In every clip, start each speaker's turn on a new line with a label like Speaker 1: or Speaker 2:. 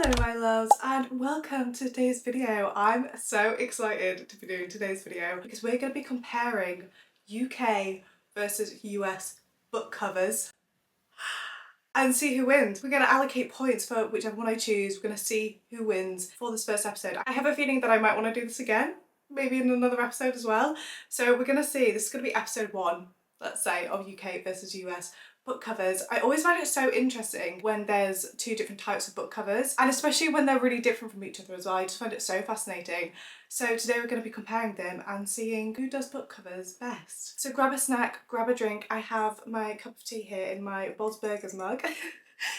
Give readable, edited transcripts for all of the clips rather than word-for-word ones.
Speaker 1: Hello my loves and welcome to today's video. I'm so excited to be doing today's video because we're going to be comparing UK versus US book covers and see who wins. We're going to allocate points for whichever one I choose. We're going to see who wins for this first episode. I have a feeling that I might want to do this again, maybe in another episode as well. So we're going to see, this is going to be episode 1, let's say, of UK versus US book covers. I always find it so interesting when there's two different types of book covers, and especially when they're really different from each other as well. I just find it so fascinating. So today we're going to be comparing them and seeing who does book covers best. So grab a snack, grab a drink. I have my cup of tea here in my Bob's Burgers mug.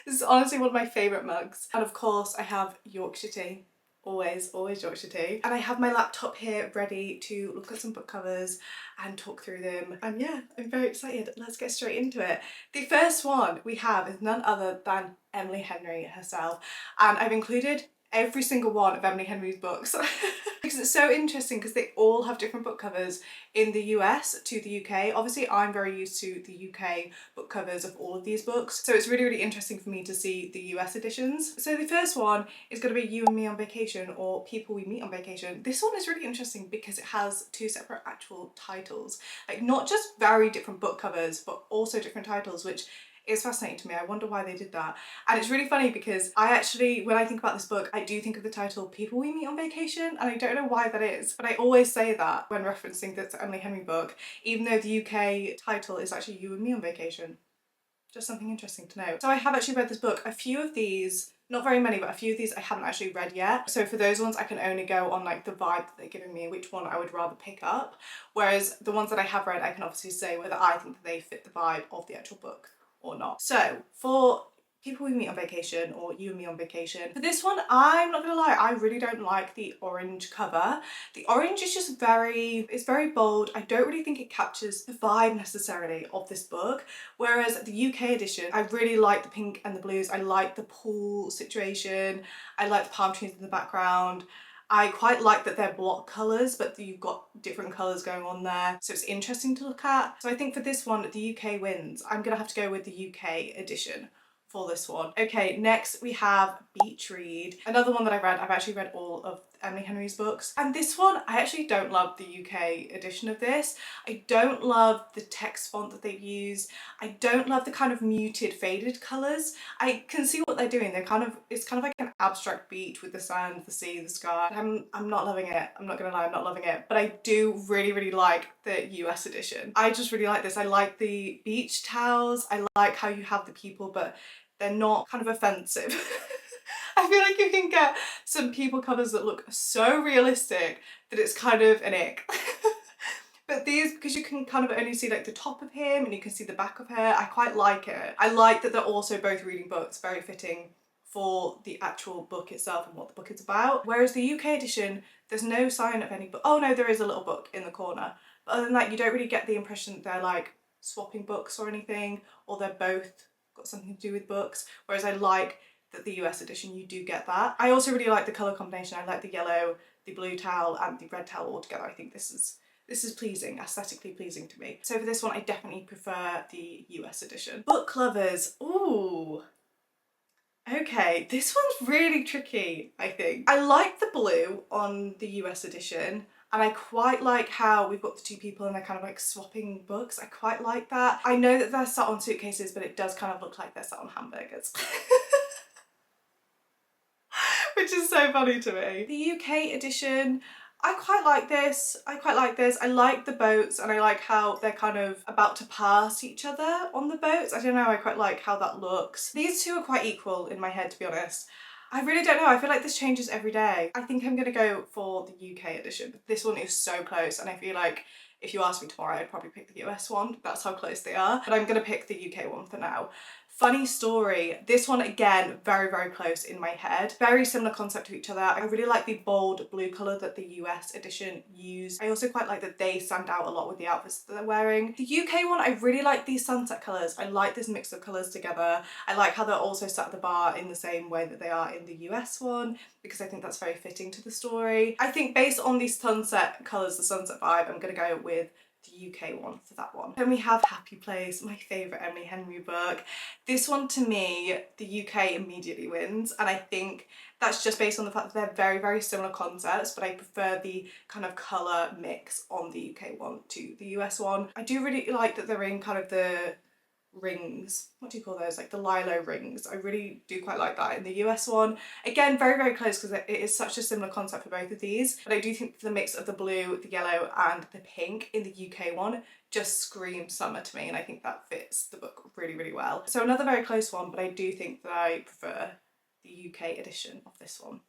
Speaker 1: This is honestly one of my favourite mugs. And of course I have Yorkshire tea. Always Yorkshire tea. And I have my laptop here ready to look at some book covers and talk through them. And yeah, I'm very excited. Let's get straight into it. The first one we have is none other than Emily Henry herself. And I've included every single one of Emily Henry's books because it's so interesting because they all have different book covers in the US to the UK. Obviously I'm very used to the UK book covers of all of these books, so it's really interesting for me to see the US editions. So the first one is going to be You and Me on Vacation, or People We Meet on Vacation. This one is really interesting because it has two separate actual titles, like not just very different book covers but also different titles, which is fascinating to me. I wonder why they did that. And it's really funny because I actually, when I think about this book, I do think of the title People We Meet on Vacation, and I don't know why that is, but I always say that when referencing this Emily Henry book, even though the UK title is actually You and Me on Vacation. Just something interesting to know. So I have actually read this book. A few of these, not very many, but a few of these I haven't actually read yet. So for those ones I can only go on like the vibe that they're giving me, which one I would rather pick up. Whereas the ones that I have read, I can obviously say whether I think that they fit the vibe of the actual book or not. So for People We Meet on Vacation, or You and Me on Vacation, for this one, I'm not gonna lie, I really don't like the orange cover. The orange is just it's very bold. I don't really think it captures the vibe necessarily of this book. Whereas the UK edition, I really like the pink and the blues. I like the pool situation. I like the palm trees in the background. I quite like that they're block colours, but you've got different colours going on there, so it's interesting to look at. So I think for this one, the UK wins. I'm gonna have to go with the UK edition for this one. Okay, next we have Beach Read. Another one that I've read. I've actually read all of Emily Henry's books, and this one I actually don't love the UK edition of this. I don't love the text font that they've used. I don't love the kind of muted faded colours. I can see what they're doing. It's kind of like an abstract beach with the sand, the sea, the sky. I'm not loving it. I'm not gonna lie, I'm not loving it. But I do really like the US edition. I just really like this. I like the beach towels. I like how you have the people, but they're not kind of offensive. I feel like you can get some people covers that look so realistic that it's kind of an ick. But these, because you can kind of only see like the top of him and you can see the back of her, I quite like it. I like that they're also both reading books, very fitting for the actual book itself and what the book is about. Whereas the UK edition, there's no sign of any book. Oh no, there is a little book in the corner. But other than that, you don't really get the impression that they're like swapping books or anything, or they're both got something to do with books. Whereas I like that the US edition, you do get that. I also really like the colour combination. I like the yellow, the blue towel and the red towel all together. I think this is pleasing, aesthetically pleasing to me. So for this one, I definitely prefer the US edition. Book lovers, ooh. Okay, this one's really tricky, I think. I like the blue on the US edition, and I quite like how we've got the two people and they're kind of like swapping books. I quite like that. I know that they're sat on suitcases, but it does kind of look like they're sat on hamburgers. Which is so funny to me. The UK edition, I quite like this. I like the boats, and I like how they're kind of about to pass each other on the boats. I don't know, I quite like how that looks. These two are quite equal in my head, to be honest. I really don't know, I feel like this changes every day. I think I'm gonna go for the UK edition. This one is so close, and I feel like if you asked me tomorrow, I'd probably pick the US one. That's how close they are. But I'm gonna pick the UK one for now. Funny story, this one again, very close in my head. Very similar concept to each other. I really like the bold blue colour that the US edition used. I also quite like that they stand out a lot with the outfits that they're wearing. The UK one, I really like these sunset colours. I like this mix of colours together. I like how they're also sat at the bar in the same way that they are in the US one, because I think that's very fitting to the story. I think based on these sunset colours, the sunset vibe, I'm gonna go with the UK one for that one. Then we have Happy Place, my favourite Emily Henry book. This one, to me, the UK immediately wins, and I think that's just based on the fact that they're very, very similar concepts, but I prefer the kind of colour mix on the UK one to the US one. I do really like that they're in kind of the rings, what do you call those, like the lilo rings. I really do quite like that in the US one. Again, very, very close because it is such a similar concept for both of these, but I do think the mix of the blue, the yellow and the pink in the UK one just screams summer to me, and I think that fits the book really, really well. So another very close one, but I do think that I prefer the UK edition of this one.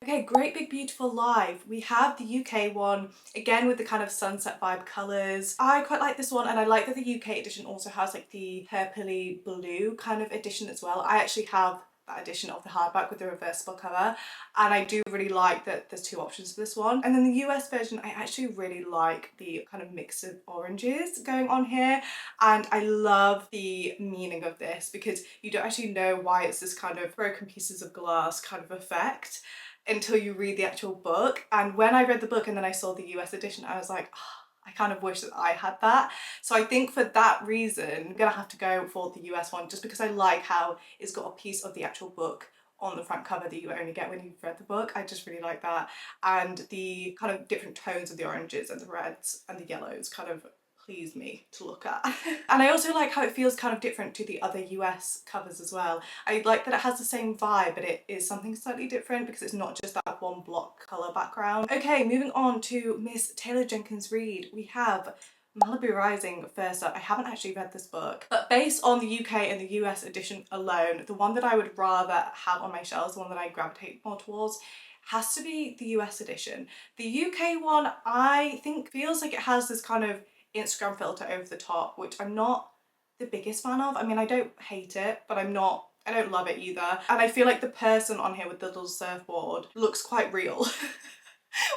Speaker 1: Okay, Great Big Beautiful Life. We have the UK one, again with the kind of sunset vibe colours. I quite like this one, and I like that the UK edition also has like the purpley blue kind of edition as well. I actually have that edition of the hardback with the reversible cover, and I do really like that there's two options for this one. And then the US version, I actually really like the kind of mix of oranges going on here, and I love the meaning of this because you don't actually know why it's this kind of broken pieces of glass kind of effect until you read the actual book. And when I read the book and then I saw the US edition, I was like, oh, I kind of wish that I had that. So I think for that reason, I'm gonna have to go for the US one, just because I like how it's got a piece of the actual book on the front cover that you only get when you've read the book. I just really like that. And the kind of different tones of the oranges and the reds and the yellows kind of please me to look at. And I also like how it feels kind of different to the other US covers as well. I like that it has the same vibe, but it is something slightly different because it's not just that one block colour background. Okay, moving on to Miss Taylor Jenkins Reid. We have Malibu Rising first up. I haven't actually read this book, but based on the UK and the US edition alone, the one that I would rather have on my shelves, the one that I gravitate more towards, has to be the US edition. The UK one, I think, feels like it has this kind of Instagram filter over the top, which I'm not the biggest fan of. I mean, I don't hate it, but I don't love it either. And I feel like the person on here with the little surfboard looks quite real,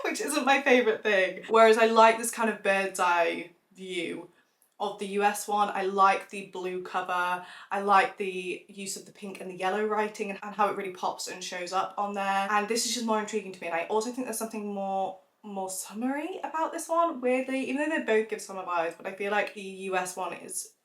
Speaker 1: which isn't my favourite thing. Whereas I like this kind of bird's eye view of the US one. I like the blue cover. I like the use of the pink and the yellow writing and how it really pops and shows up on there. And this is just more intriguing to me. And I also think there's something more summery about this one, weirdly, even though they both give summer vibes, but I feel like the US one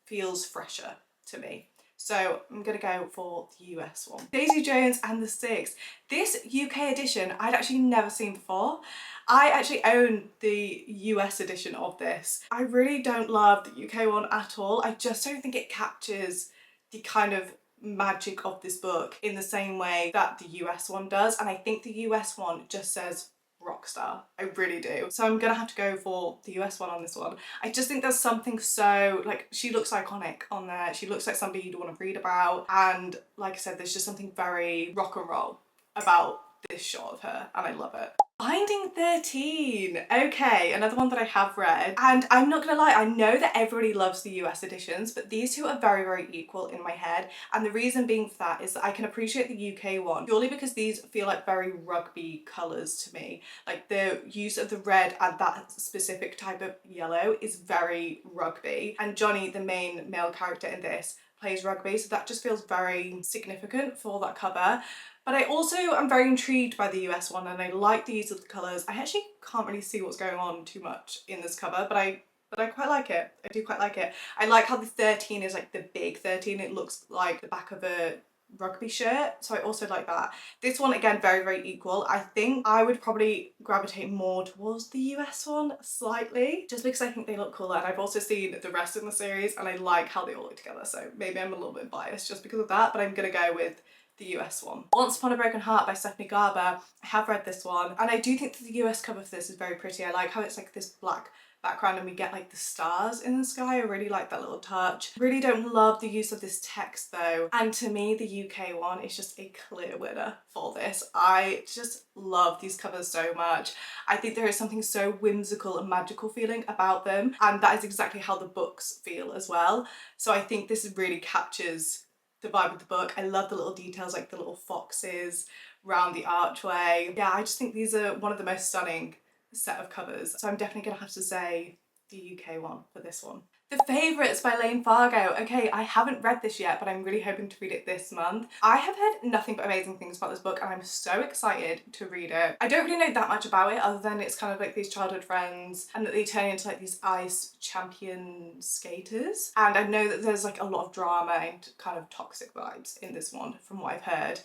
Speaker 1: feels fresher to me. So I'm gonna go for the US one. Daisy Jones and the Six. This UK edition I'd actually never seen before. I actually own the US edition of this. I really don't love the UK one at all. I just don't think it captures the kind of magic of this book in the same way that the US one does, and I think the US one just says rock star. I really do. So I'm gonna have to go for the US one on this one. I just think there's something so, like, she looks iconic on there. She looks like somebody you'd want to read about, and like I said, there's just something very rock and roll about this shot of her, and I love it. Binding 13. Okay, another one that I have read, and I'm not gonna lie, I know that everybody loves the US editions, but these two are very, very equal in my head, and the reason being for that is that I can appreciate the UK one purely because these feel like very rugby colours to me. Like the use of the red and that specific type of yellow is very rugby, and Johnny, the main male character in this, plays rugby, so that just feels very significant for that cover. But I also am very intrigued by the US one, and I like the use of the colours. I actually can't really see what's going on too much in this cover, but I quite like it. I do quite like it. I like how the 13 is like the big 13. It looks like the back of a rugby shirt, so I also like that. This one, again, very, very equal. I think I would probably gravitate more towards the US one slightly, just because I think they look cooler, and I've also seen the rest in the series and I like how they all look together, so maybe I'm a little bit biased just because of that, but I'm gonna go with the US one. Once Upon a Broken Heart by Stephanie Garber. I have read this one, and I do think that the US cover for this is very pretty. I like how it's like this black background and we get like the stars in the sky. I really like that little touch. Really don't love the use of this text though, and to me the UK one is just a clear winner for this. I just love these covers so much. I think there is something so whimsical and magical feeling about them, and that is exactly how the books feel as well. So I think this really captures the vibe of the book. I love the little details, like the little foxes around the archway. Yeah, I just think these are one of the most stunning set of covers. So I'm definitely gonna have to say the UK one for this one. The Favourites by Lane Fargo. Okay, I haven't read this yet, but I'm really hoping to read it this month. I have heard nothing but amazing things about this book and I'm so excited to read it. I don't really know that much about it other than it's kind of like these childhood friends and that they turn into like these ice champion skaters. And I know that there's like a lot of drama and kind of toxic vibes in this one from what I've heard.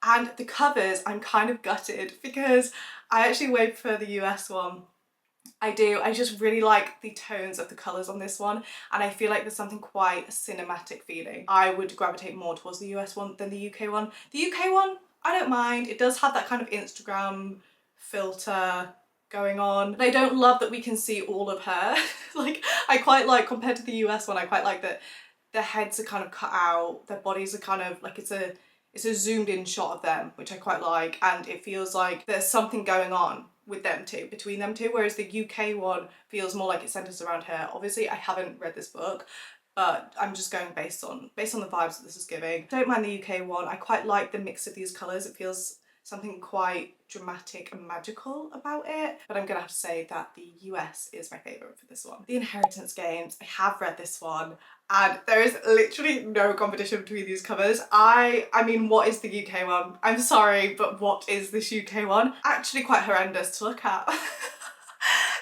Speaker 1: And the covers, I'm kind of gutted because I actually way prefer the US one. I do. I just really like the tones of the colours on this one and I feel like there's something quite cinematic feeling. I would gravitate more towards the US one than the UK one. The UK one, I don't mind. It does have that kind of Instagram filter going on. But I don't love that we can see all of her. Like, I quite like, compared to the US one, I quite like that their heads are kind of cut out, their bodies are kind of like, it's a zoomed in shot of them, which I quite like, and it feels like there's something going on with them two, between them two, whereas the UK one feels more like it centres around her. Obviously I haven't read this book, but I'm just going based on the vibes that this is giving. Don't mind the UK one. I quite like the mix of these colours. It feels something quite dramatic and magical about it, but I'm gonna have to say that the US is my favourite for this one. The Inheritance Games, I have read this one and there is literally no competition between these covers. I mean, what is the UK one? I'm sorry, but what is this UK one? Actually quite horrendous to look at.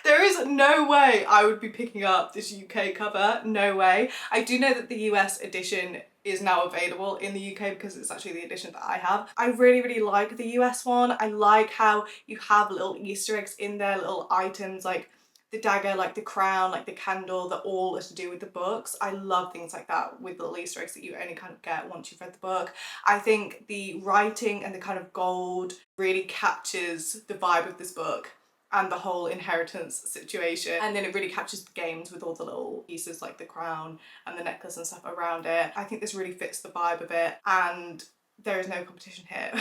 Speaker 1: There is no way I would be picking up this UK cover, no way. I do know that the US edition is now available in the UK because it's actually the edition that I have. I really, really like the US one. I like how you have little Easter eggs in there, little items like the dagger, like the crown, like the candle, that all are to do with the books. I love things like that with little Easter eggs that you only kind of get once you've read the book. I think the writing and the kind of gold really captures the vibe of this book and the whole inheritance situation, and then it really captures the games with all the little pieces like the crown and the necklace and stuff around it. I think this really fits the vibe of it and there is no competition here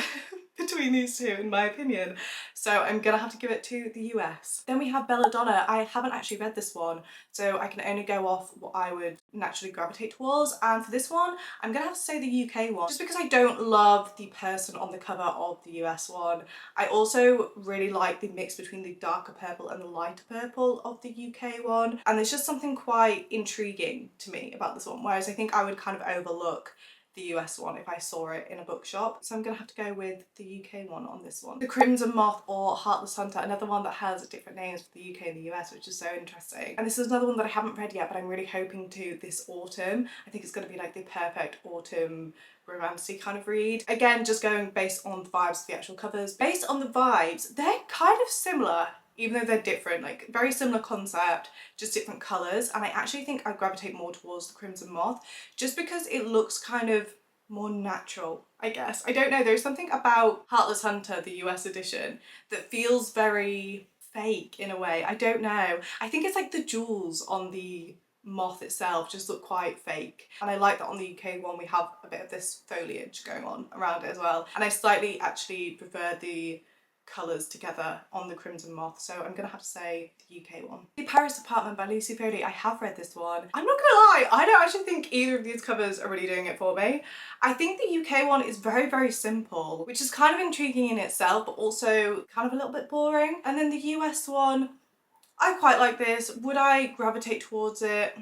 Speaker 1: between these two in my opinion, so I'm gonna have to give it to the US. Then we have Belladonna. I haven't actually read this one, so I can only go off what I would naturally gravitate towards, and for this one I'm gonna have to say the UK one just because I don't love the person on the cover of the US one. I also really like the mix between the darker purple and the lighter purple of the UK one, and there's just something quite intriguing to me about this one, whereas I think I would kind of overlook the US one if I saw it in a bookshop. So I'm gonna have to go with the UK one on this one. The Crimson Moth or Heartless Hunter, another one that has different names for the UK and the US, which is so interesting. And this is another one that I haven't read yet, but I'm really hoping to this autumn. I think it's gonna be like the perfect autumn romancy kind of read. Again, just going based on the vibes of the actual covers. Based on the vibes, they're kind of similar, even though they're different, like very similar concept, just different colours, and I actually think I gravitate more towards the Crimson Moth just because it looks kind of more natural, I guess. I don't know, there's something about Heartless Hunter, the US edition, that feels very fake in a way. I don't know. I think it's like the jewels on the moth itself just look quite fake, and I like that on the UK one we have a bit of this foliage going on around it as well, and I slightly actually prefer the colours together on the Crimson Moth, so I'm gonna have to say the UK one. The Paris Apartment by Lucy Foley. I have read this one. I'm not gonna lie, I don't actually think either of these covers are really doing it for me. I think the UK one is very, very simple, which is kind of intriguing in itself, but also kind of a little bit boring. And then the US one, I quite like this. Would I gravitate towards it?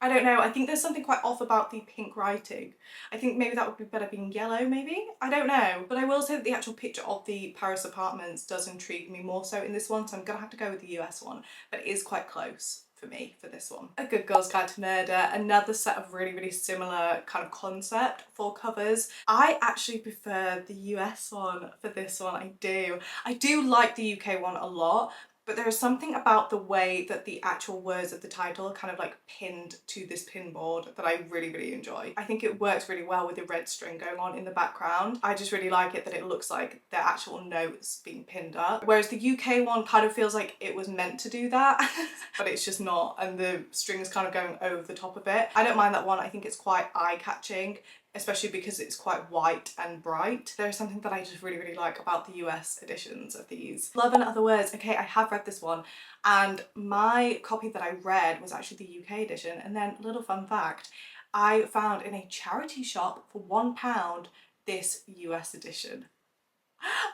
Speaker 1: I don't know, I think there's something quite off about the pink writing. I think maybe that would be better being yellow, maybe? I don't know. But I will say that the actual picture of the Paris apartments does intrigue me more so in this one, so I'm gonna have to go with the US one, but it is quite close for me for this one. A Good Girl's Guide to Murder, another set of really, really similar kind of concept for covers. I actually prefer the US one for this one, I do. I do like the UK one a lot, but there is something about the way that the actual words of the title are kind of like pinned to this pinboard that I really, really enjoy. I think it works really well with the red string going on in the background. I just really like it that it looks like the actual notes being pinned up. Whereas the UK one kind of feels like it was meant to do that, but it's just not, and the string is kind of going over the top of it. I don't mind that one. I think it's quite eye-catching, especially because it's quite white and bright. There is something that I just really, really like about the US editions of these. Love and Other Words. Okay, I have read this one, and my copy that I read was actually the UK edition, and then little fun fact, I found in a charity shop for £1 this US edition.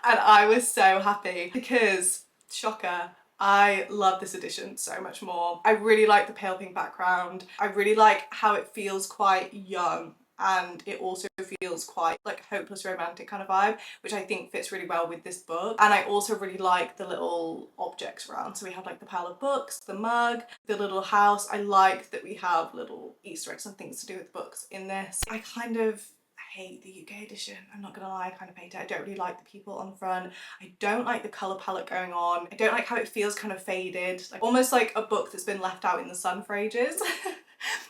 Speaker 1: And I was so happy because, shocker, I love this edition so much more. I really like the pale pink background. I really like how it feels quite young, and it also feels quite like hopeless romantic kind of vibe, which I think fits really well with this book. And I also really like the little objects around. So we have like the pile of books, the mug, the little house. I like that we have little Easter eggs and things to do with books in this. I kind of hate the UK edition, I'm not gonna lie, I kind of hate it. I don't really like the people on the front. I don't like the colour palette going on. I don't like how it feels kind of faded, like almost like a book that's been left out in the sun for ages.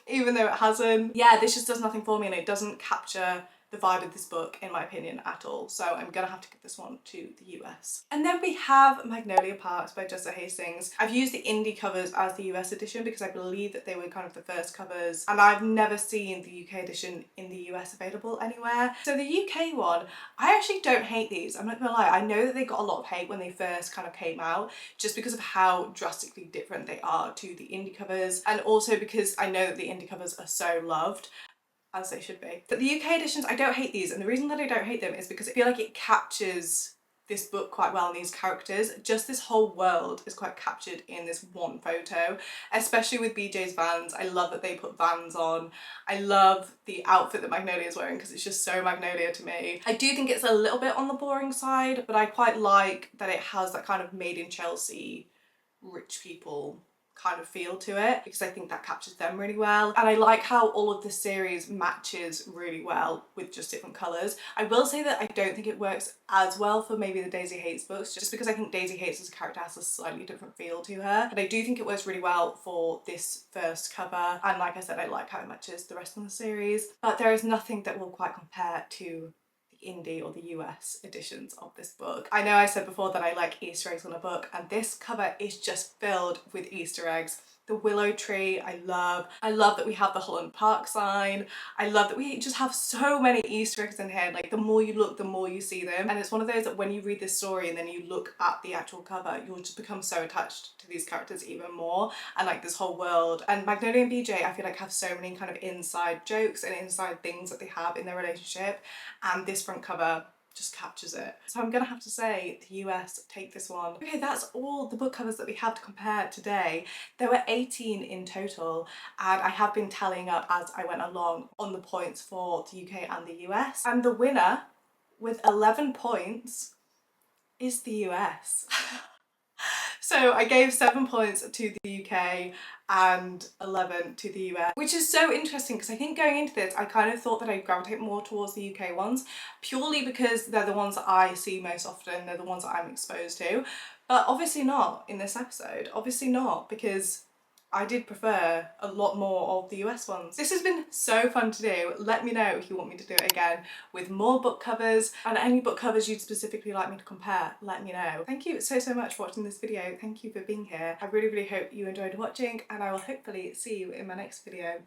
Speaker 1: Even though it hasn't. Yeah, this just does nothing for me, and it doesn't capture the vibe of this book in my opinion at all, so I'm gonna have to give this one to the US. And then we have Magnolia Parks by Jessa Hastings. I've used the indie covers as the US edition because I believe that they were kind of the first covers, and I've never seen the UK edition in the US available anywhere. So the UK one, I actually don't hate these, I'm not gonna lie. I know that they got a lot of hate when they first kind of came out, just because of how drastically different they are to the indie covers, and also because I know that the indie covers are so loved, as they should be. But the UK editions, I don't hate these, and the reason that I don't hate them is because I feel like it captures this book quite well and these characters. Just this whole world is quite captured in this one photo, especially with BJ's Vans. I love that they put Vans on. I love the outfit that Magnolia is wearing because it's just so Magnolia to me. I do think it's a little bit on the boring side, but I quite like that it has that kind of made in Chelsea rich people kind of feel to it, because I think that captures them really well. And I like how all of this series matches really well with just different colours. I will say that I don't think it works as well for maybe the Daisy Hates books, just because I think Daisy Hates as a character has a slightly different feel to her. But I do think it works really well for this first cover, and like I said, I like how it matches the rest of the series. But there is nothing that will quite compare to indie or the US editions of this book. I know I said before that I like Easter eggs on a book, and this cover is just filled with Easter eggs. The willow tree, I love that we have the Holland Park sign. I love that we just have so many Easter eggs in here. Like, the more you look, the more you see them. And it's one of those that when you read this story and then you look at the actual cover, you'll just become so attached to these characters even more, and like this whole world. And Magnolia and BJ, I feel like, have so many kind of inside jokes and inside things that they have in their relationship, and this front cover just captures it. So I'm gonna have to say the US take this one. Okay, that's all the book covers that we have to compare today. There were 18 in total, and I have been tallying up as I went along on the points for the UK and the US. And the winner with 11 points is the US. So I gave 7 points to the UK and 11 to the US, which is so interesting because I think going into this I kind of thought that I'd gravitate more towards the UK ones, purely because they're the ones that I see most often, they're the ones that I'm exposed to. But obviously not in this episode, obviously not, because I did prefer a lot more of the US ones. This has been so fun to do. Let me know if you want me to do it again with more book covers, and any book covers you'd specifically like me to compare, let me know. Thank you so much for watching this video. Thank you for being here. I really hope you enjoyed watching, and I will hopefully see you in my next video.